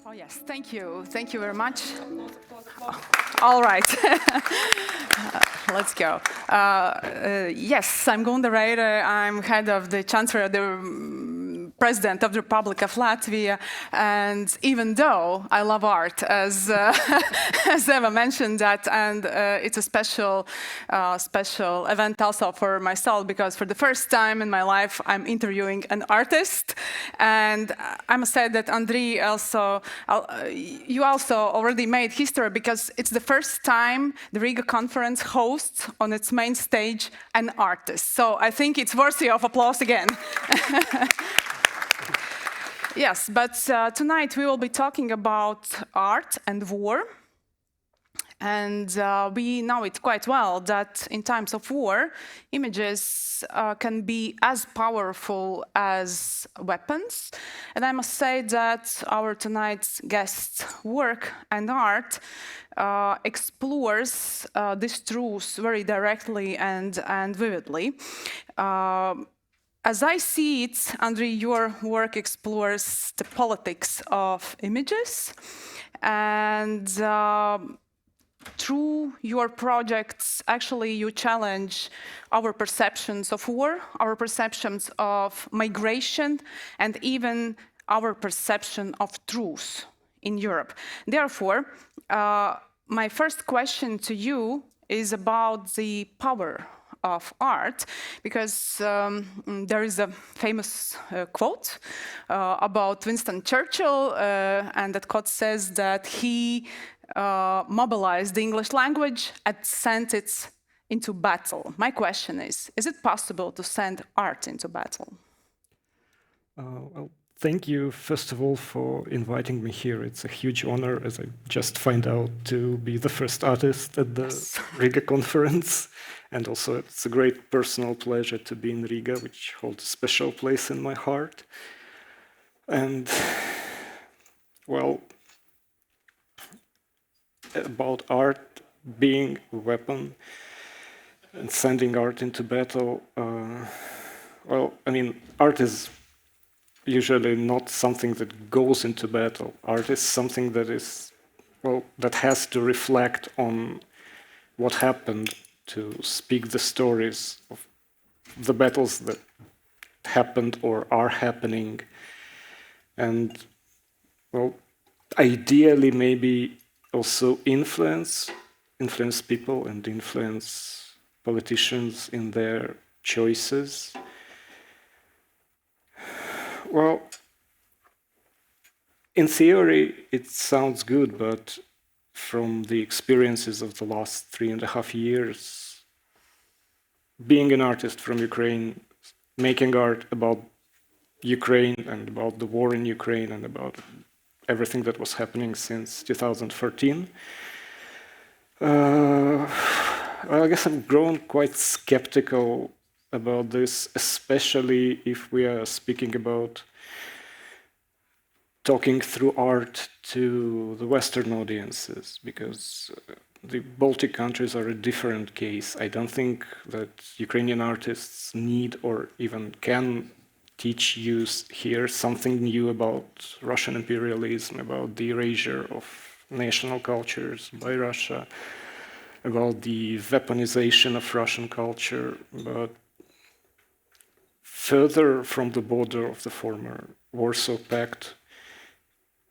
Oh, yes, thank you. Thank you very much. All right. Let's go. Yes, I'm Gunda Reire. I'm head of the Chancery, the President of the Republic of Latvia. And even though I love art, as as Eva mentioned that, and it's a special event also for myself, because for the first time in my life, I'm interviewing an artist. And I must say that Andrii also, you also already made history, because it's the first time the Riga conference hosts on its main stage an artist. So I think it's worthy of applause again. Yes, but tonight we will be talking about art and war. And we know it quite well that in times of war, images can be as powerful as weapons. And I must say that our tonight's guest's work and art explores this truth very directly and vividly. As I see it, Andrii, your work explores the politics of images, and through your projects, actually, you challenge our perceptions of war, our perceptions of migration, and even our perception of truth in Europe. Therefore, my first question to you is about the power of art, because there is a famous quote about Winston Churchill, and that quote says that he mobilized the English language and sent it into battle. My question is it possible to send art into battle? Well, thank you, first of all, for inviting me here. It's a huge honor, as I just find out, to be the first artist at the Riga conference. And also, it's a great personal pleasure to be in Riga, which holds a special place in my heart. And, well, about art being a weapon and sending art into battle, well, I mean, art is usually not something that goes into battle. Art is something that is, well, that has to reflect on what happened, to speak the stories of the battles that happened or are happening. And, well, ideally maybe also influence people and influence politicians in their choices. Well, in theory, it sounds good, but from the experiences of the last 3.5 years, being an artist from Ukraine, making art about Ukraine and about the war in Ukraine and about everything that was happening since 2014, well, I guess I've grown quite skeptical about this, especially if we are speaking about talking through art to the Western audiences, because the Baltic countries are a different case. I don't think that Ukrainian artists need or even can teach you here something new about Russian imperialism, about the erasure of national cultures by Russia, about the weaponization of Russian culture, but further from the border of the former Warsaw Pact,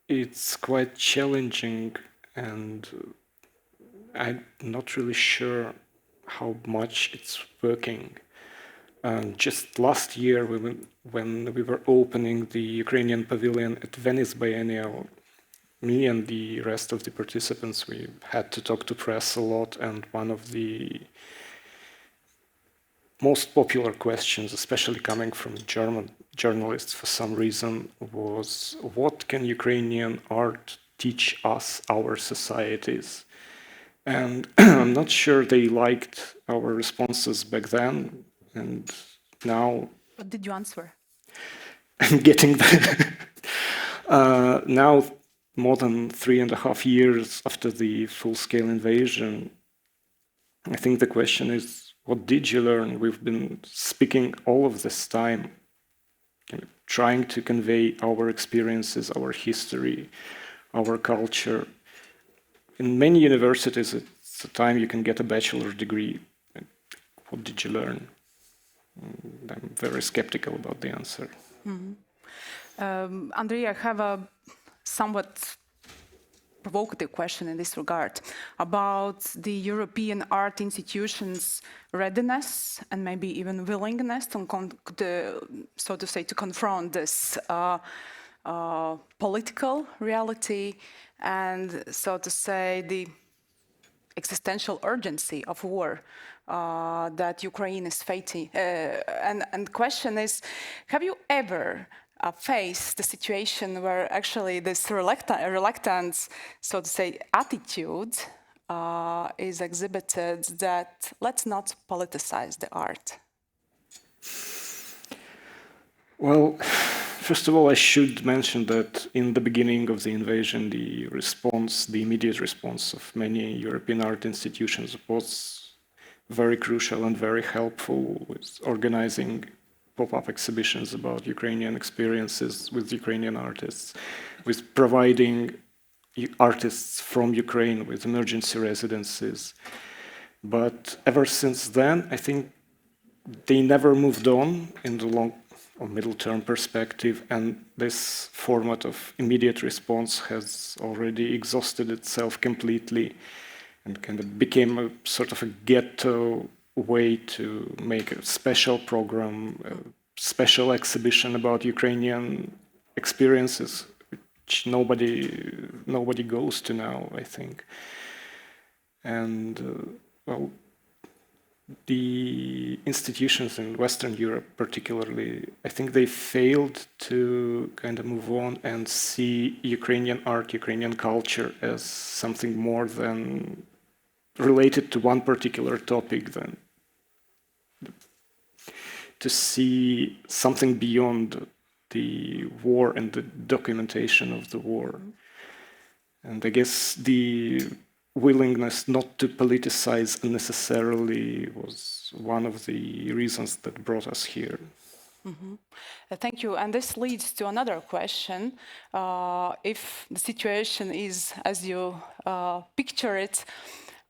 it's quite challenging, and I'm not really sure how much it's working. Just last year, when we were opening the Ukrainian pavilion at Venice Biennial, me and the rest of the participants, we had to talk to press a lot, and one of the most popular questions, especially coming from German journalists for some reason, was what can Ukrainian art teach us, our societies? And I'm not sure they liked our responses back then, and now... What did you answer? I'm getting there. Now, more than 3.5 years after the full-scale invasion, I think the question is, what did you learn? We've been speaking all of this time, trying to convey our experiences, our history, our culture. In many universities, it's a time you can get a bachelor's degree. What did you learn? I'm very skeptical about the answer. Andrii, I have a somewhat provocative question in this regard about the European art institutions' readiness and maybe even willingness to, so to say, to confront this political reality and, so to say, the existential urgency of war that Ukraine is facing. And the question is, have you ever faced the situation where actually this reluctance, so to say, attitude is exhibited that let's not politicize the art? Well, first of all, I should mention that in the beginning of the invasion, the immediate response of many European art institutions was very crucial and very helpful with organizing pop-up exhibitions about Ukrainian experiences with Ukrainian artists, with providing artists from Ukraine with emergency residencies. But ever since then, I think they never moved on in the long or middle-term perspective, and this format of immediate response has already exhausted itself completely and kind of became a sort of a ghetto way to make a special program, a special exhibition about Ukrainian experiences, which nobody goes to now, I think. And well, the institutions in Western Europe particularly, I think they failed to kind of move on and see Ukrainian art, Ukrainian culture as something more than related to one particular topic, than to see something beyond the war and the documentation of the war. And I guess the willingness not to politicize unnecessarily was one of the reasons that brought us here. Thank you. And this leads to another question. If the situation is as you picture it,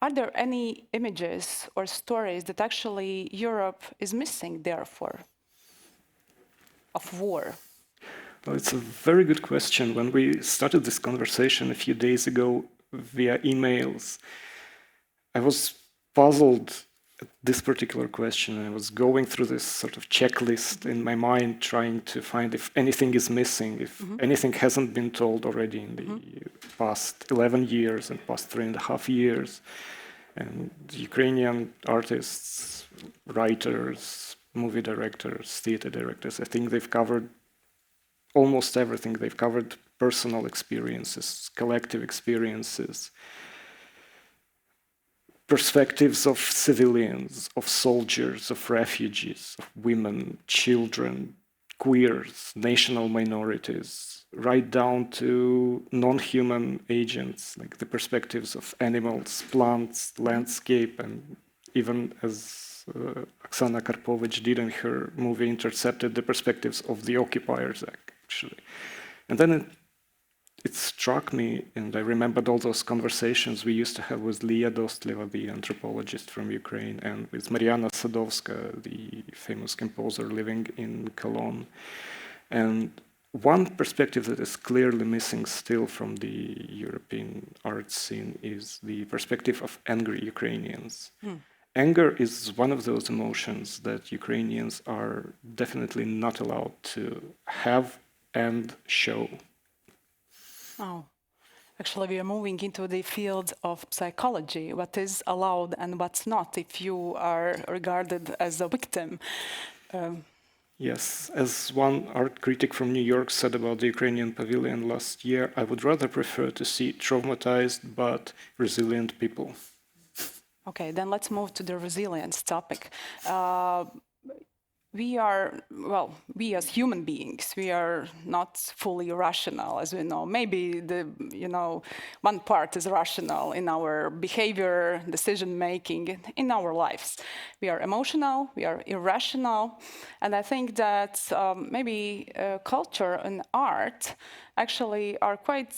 are there any images or stories that actually Europe is missing, therefore, of war? Well, it's a very good question. When we started this conversation a few days ago via emails, I was puzzled at this particular question. I was going through this sort of checklist in my mind, trying to find if anything is missing, if anything hasn't been told already in the past 11 years and past 3.5 years. And Ukrainian artists, writers, movie directors, theater directors, I think they've covered almost everything. They've covered personal experiences, collective experiences, perspectives of civilians, of soldiers, of refugees, of women, children, queers, national minorities, right down to non-human agents, like the perspectives of animals, plants, landscape, and even as Oksana Karpovich did in her movie Intercepted, the perspectives of the occupiers, actually. And then it struck me, and I remembered all those conversations we used to have with Leah Dostliev, the anthropologist from Ukraine, and with Mariana Sadovska, the famous composer living in Cologne. And one perspective that is clearly missing still from the European art scene is the perspective of angry Ukrainians. Anger is one of those emotions that Ukrainians are definitely not allowed to have and show. Oh, actually, we are moving into the field of psychology, what is allowed and what's not if you are regarded as a victim. Yes, as one art critic from New York said about the Ukrainian pavilion last year, I would rather prefer to see traumatized but resilient people. Okay, then let's move to the resilience topic. we are, well, we as human beings, we are not fully rational, as we know. Maybe one part is rational in our behavior, decision making, in our lives. We are emotional, we are irrational, and I think that maybe culture and art actually are quite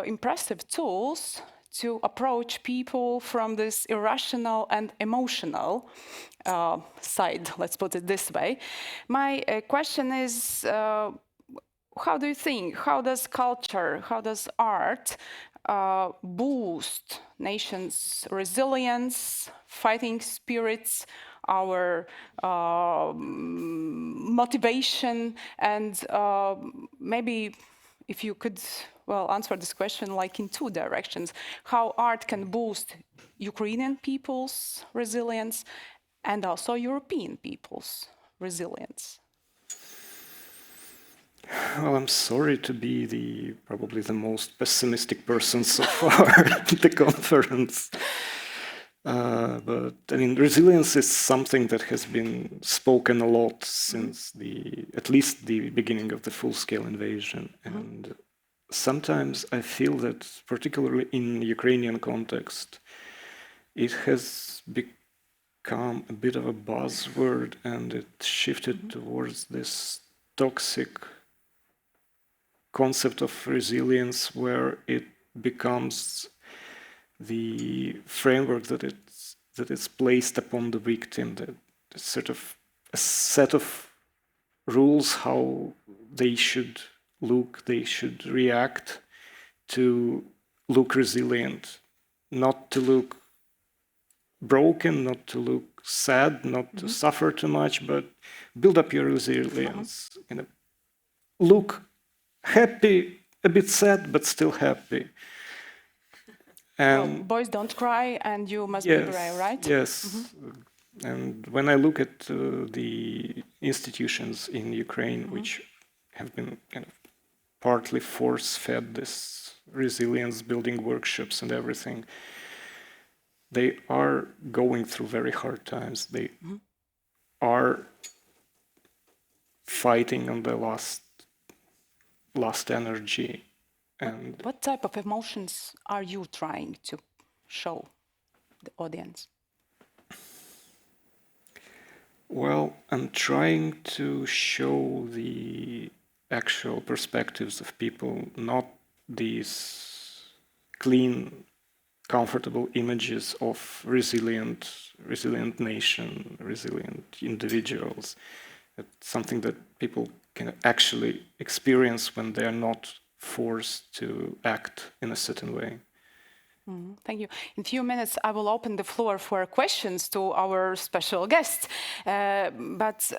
impressive tools to approach people from this irrational and emotional side, let's put it this way. My question is, how do you think, how does culture, how does art boost nations' resilience, fighting spirits, our motivation, and maybe if you could, well, answer this question like in two directions, how art can boost Ukrainian people's resilience and also European people's resilience. Well, I'm sorry to be probably the most pessimistic person so far at the conference. But I mean, resilience is something that has been spoken a lot since at least the beginning of the full-scale invasion. And sometimes I feel that, particularly in Ukrainian context, it has become a bit of a buzzword, and it shifted towards this toxic concept of resilience, where it becomes the framework that it's placed upon the victim, that it's sort of a set of rules how they should look, they should react to look resilient, not to look broken, not to look sad, not to suffer too much, but build up your resilience. Look happy, a bit sad, but still happy. Well, boys don't cry, and you must be brave, right? Yes. And when I look at the institutions in Ukraine, which have been kind of partly force-fed this resilience-building workshops and everything, they are going through very hard times. They are fighting on the last energy. And what type of emotions are you trying to show the audience? Well, I'm trying to show the actual perspectives of people, not these clean, comfortable images of resilient nation, resilient individuals. It's something that people can actually experience when they are not forced to act in a certain way. Thank you. In a few minutes, I will open the floor for questions to our special guest. But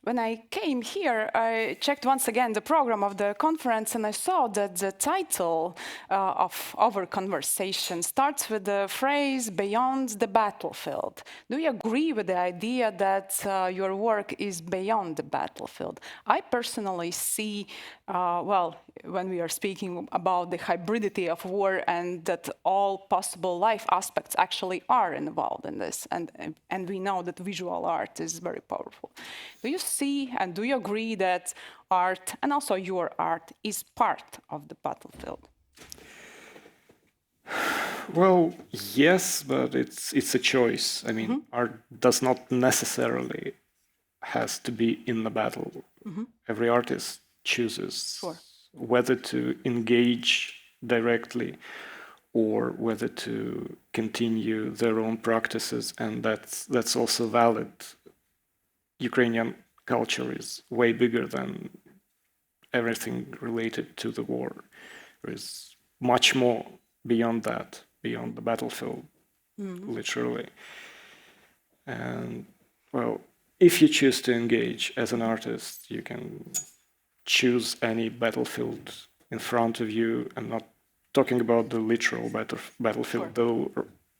when I came here, I checked once again the program of the conference, and I saw that the title of our conversation starts with the phrase "beyond the battlefield." Do you agree with the idea that your work is beyond the battlefield? I personally see, well, when we are speaking about the hybridity of war and that all possible life aspects actually are involved in this, and we know that visual art is very powerful. Do you see and do you agree that art, and also your art, is part of the battlefield? Well, yes, but it's a choice. I mean, art does not necessarily has to be in the battle. Every artist chooses whether to engage directly or whether to continue their own practices, and that's also valid. Ukrainian culture is way bigger than everything related to the war. There is much more beyond that, beyond the battlefield, literally. And, well, if you choose to engage as an artist, you can choose any battlefield in front of you. I'm not talking about the literal battlefield, though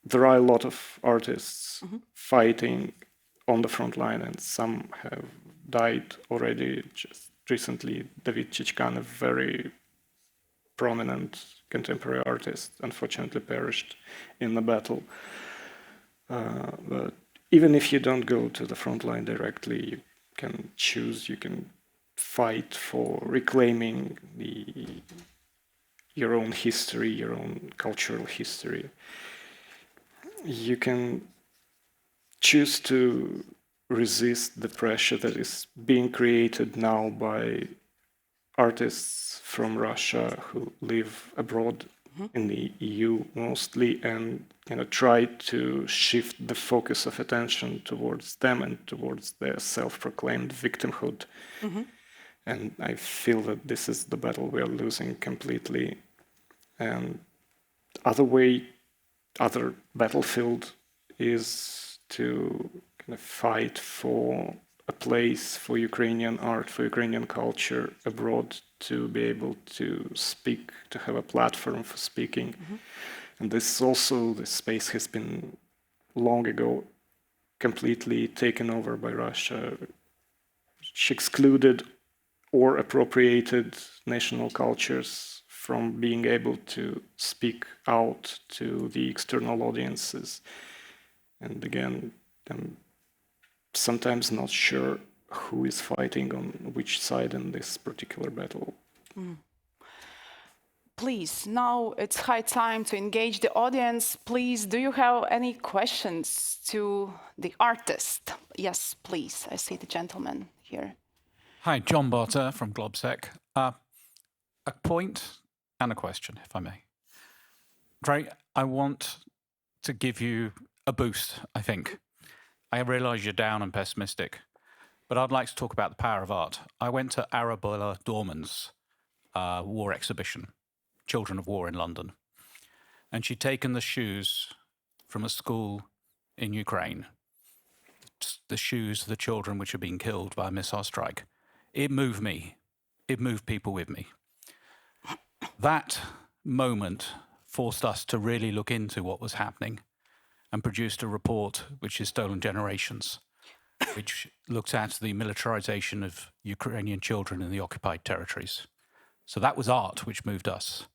there are a lot of artists fighting on the front line, and some have died already. Just recently, David Chichkan, a very prominent contemporary artist, unfortunately perished in the battle. But even if you don't go to the front line directly, you can choose, you can fight for reclaiming your own history, your own cultural history. You can choose to resist the pressure that is being created now by artists from Russia who live abroad in the EU mostly, and try to shift the focus of attention towards them and towards their self-proclaimed victimhood. And I feel that this is the battle we are losing completely. And other battlefield is to fight for a place for Ukrainian art, for Ukrainian culture abroad, to be able to speak, to have a platform for speaking. And this space has been long ago completely taken over by Russia, which excluded or appropriated national cultures from being able to speak out to the external audiences. And again, I'm sometimes not sure who is fighting on which side in this particular battle. Please, now it's high time to engage the audience. Please, do you have any questions to the artist? Yes, please. I see the gentleman here. Hi, John Barter from Globsec. A point and a question, if I may. Andrii, I want to give you a boost, I think. I realise you're down and pessimistic, but I'd like to talk about the power of art. I went to Arabella Dorman's war exhibition, Children of War in London, and she'd taken the shoes from a school in Ukraine, the shoes of the children which had been killed by a missile strike. It moved me. It moved people with me. That moment forced us to really look into what was happening and produced a report, which is Stolen Generations, which looked at the militarization of Ukrainian children in the occupied territories. So that was art which moved us.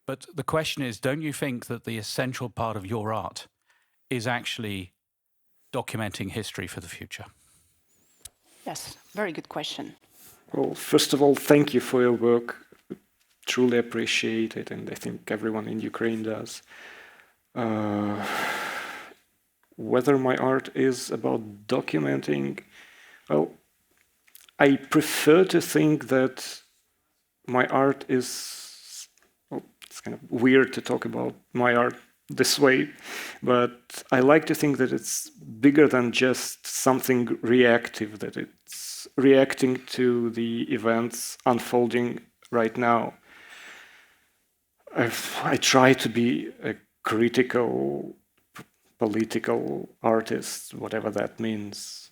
But the question is, don't you think that the essential part of your art is actually documenting history for the future? Yes, very good question. Well, first of all, thank you for your work. Truly appreciate it, and I think everyone in Ukraine does. Whether my art is about documenting, well, I prefer to think that my art is, well, it's kind of weird to talk about my art this way, but I like to think that it's bigger than just something reactive, that it's reacting to the events unfolding right now. I try to be a critical, political artist, whatever that means.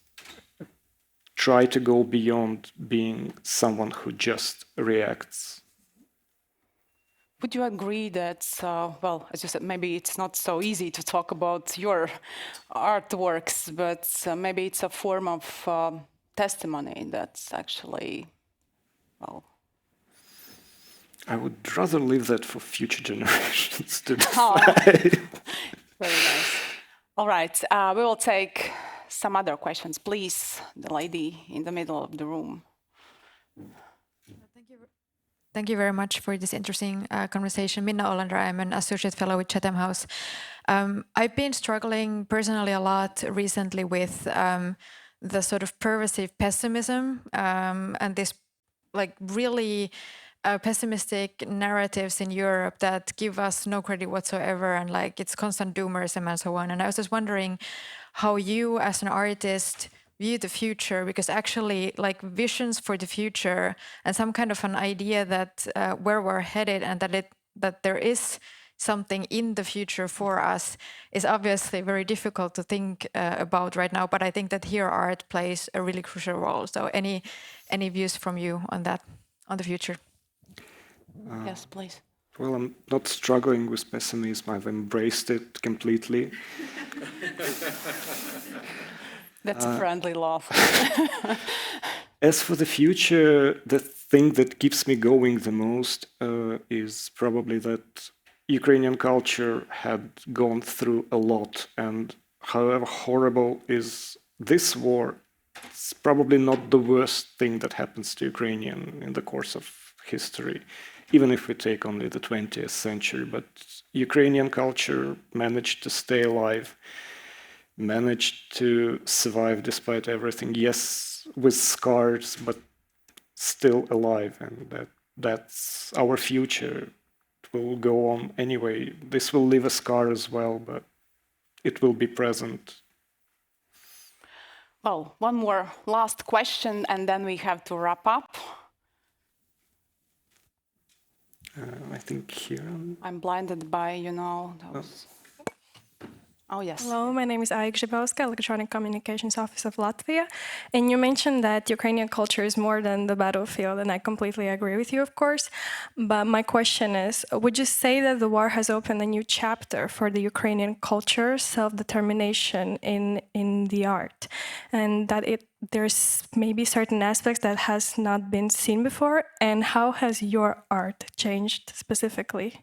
Try to go beyond being someone who just reacts. Would you agree that, well, as you said, maybe it's not so easy to talk about your artworks, but maybe it's a form of testimony that's actually, well... I would rather leave that for future generations to decide. Very nice. All right, we will take some other questions. Please, the lady in the middle of the room. Thank you very much for this interesting conversation. Minna Olander, I'm an associate fellow with Chatham House. I've been struggling personally a lot recently with the sort of pervasive pessimism and this like really pessimistic narratives in Europe that give us no credit whatsoever, and like it's constant doomerism and so on. And I was just wondering how you as an artist view the future, because actually like visions for the future and some kind of an idea that where we're headed and that there is something in the future for us is obviously very difficult to think about right now, but I think that here art plays a really crucial role. So any views from you on that, on the future? Yes, please. Well, I'm not struggling with pessimism. I've embraced it completely. That's a friendly laugh. As for the future, the thing that keeps me going the most is probably that Ukrainian culture had gone through a lot, and however horrible is this war, it's probably not the worst thing that happens to Ukrainian in the course of history, even if we take only the 20th century. But Ukrainian culture managed to stay alive, managed to survive despite everything. Yes, with scars, but still alive, and that's our future. It will go on anyway. This will leave a scar as well, but it will be present. Well, one more last question, and then we have to wrap up. I think here. I'm blinded by, those. Oh, yes. Hello, my name is Aik Zhibelska, Electronic Communications Office of Latvia. And you mentioned that Ukrainian culture is more than the battlefield, and I completely agree with you, of course. But my question is, would you say that the war has opened a new chapter for the Ukrainian culture, self-determination in the art, and that there's maybe certain aspects that has not been seen before? And how has your art changed specifically?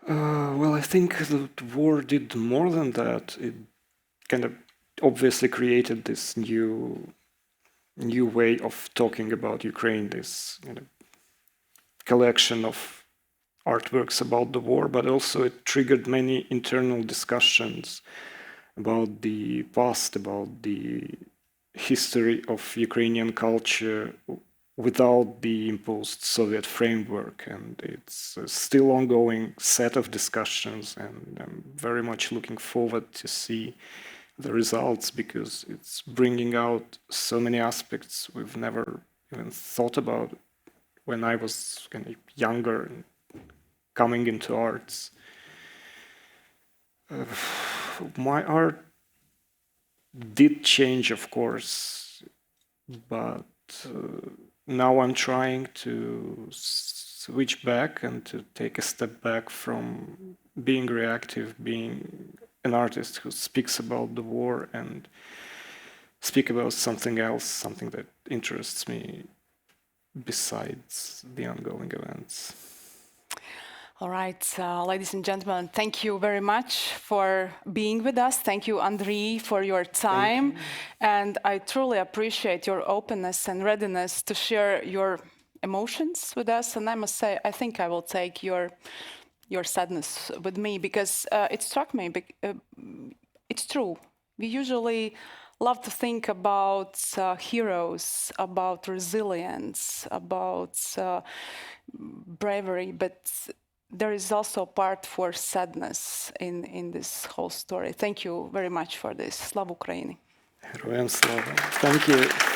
Well, I think the war did more than that. It kind of obviously created this new way of talking about Ukraine, this collection of artworks about the war, but also it triggered many internal discussions about the past, about the history of Ukrainian culture without the imposed Soviet framework, and it's a still ongoing set of discussions, and I'm very much looking forward to see the results, because it's bringing out so many aspects we've never even thought about when I was kind of younger and coming into arts. My art did change, of course, but now I'm trying to switch back and to take a step back from being reactive, being an artist who speaks about the war, and speak about something else, something that interests me besides the ongoing events. All right, ladies and gentlemen, thank you very much for being with us. Thank you, Andrii, for your time. And I truly appreciate your openness and readiness to share your emotions with us. And I must say, I think I will take your sadness with me, because it struck me. It's true. We usually love to think about heroes, about resilience, about bravery, but there is also a part for sadness in this whole story. Thank you very much for this. Slava Ukraini. Heroям слава. Thank you.